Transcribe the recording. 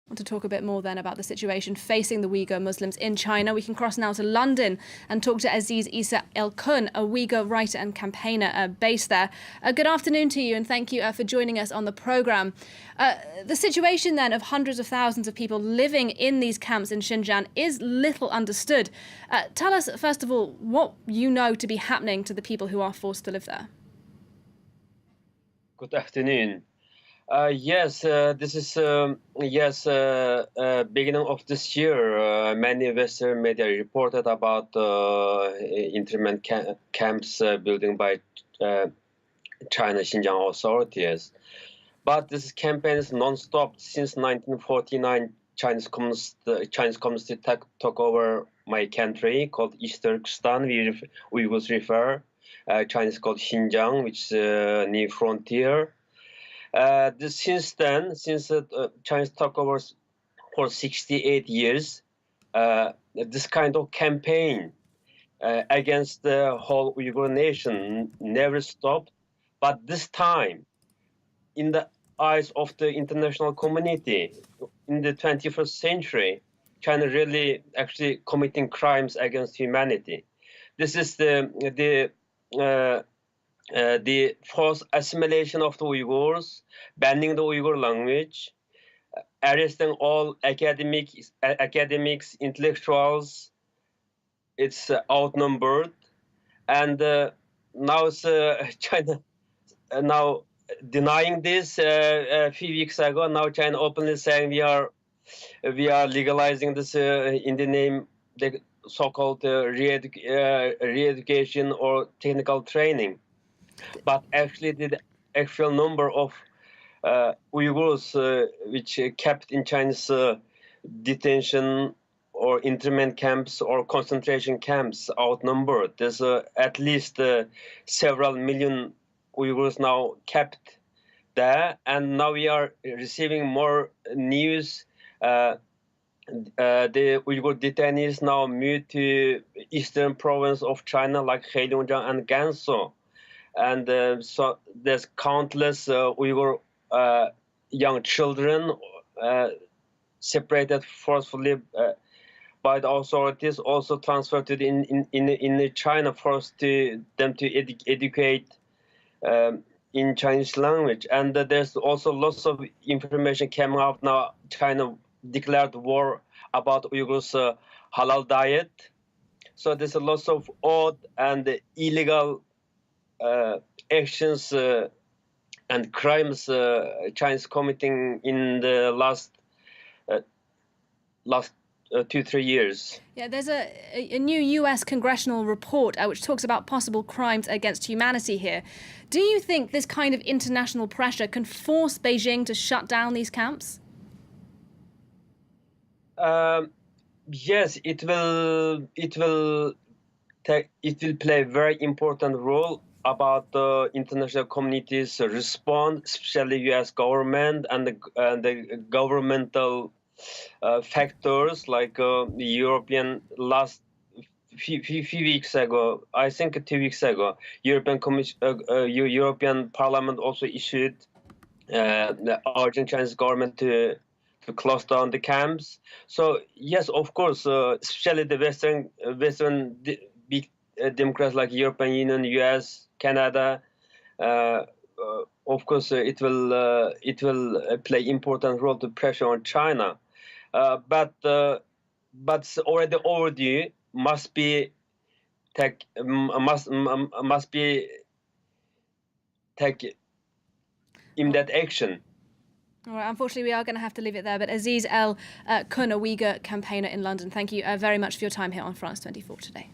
Want to talk a bit more then about the situation facing the Uyghur Muslims in China. We can cross now to London and talk to Aziz Isa El-Kun, a Uyghur writer and campaigner based there. Good afternoon to you, and thank you for joining us on the programme. The situation then of hundreds of thousands of people living in these camps in Xinjiang is little understood. Tell us, first of all, what you know to be happening to the people who are forced to live there. Good afternoon. This is beginning of this year. Many Western media reported about internment camps building by China Xinjiang authorities. But this campaign is non-stop since 1949. Chinese communists took over my country called East Turkestan. We would refer Chinese called Xinjiang, which is near frontier. Since Chinese took over for 68 years, this kind of campaign against the whole Uyghur nation never stopped. But this time, in the eyes of the international community, in the 21st century, China really actually committing crimes against humanity. This is the forced assimilation of the Uyghurs, banning the Uyghur language, arresting all academics, intellectuals. It's outnumbered, and now it's, China now denying this. A few weeks ago, now China openly saying we are legalizing this in the name the so-called re-education or technical training. But actually, the actual number of Uyghurs which kept in Chinese detention or internment camps or concentration camps outnumbered. There's at least several million Uyghurs now kept there, and now we are receiving more news. The Uyghur detainees now moved to eastern province of China like Heilongjiang and Gansu. And so there's countless Uyghur young children separated forcefully by the authorities, also transferred to in China, forced them to educate in Chinese language. And there's also lots of information coming out now. China declared war about Uyghurs' halal diet. So there's a lot of odd and illegal actions and crimes China's committing in the last 2-3 years. Yeah, there's a new US congressional report which talks about possible crimes against humanity here. Do you think this kind of international pressure can force Beijing to shut down these camps? Yes, it will play a very important role about the international community's response, especially U.S. government and the governmental factors like the European last few weeks ago, I think 2 weeks ago, European Parliament also issued urging Chinese government to close down the camps. So yes, of course, especially the Western big democrats like European Union, US, Canada. Of course, it will play important role to pressure on China. But already overdue. Must be take immediate action. All right, unfortunately, we are going to have to leave it there. But Aziz El-Kun, a Uyghur campaigner in London, thank you very much for your time here on France 24 today.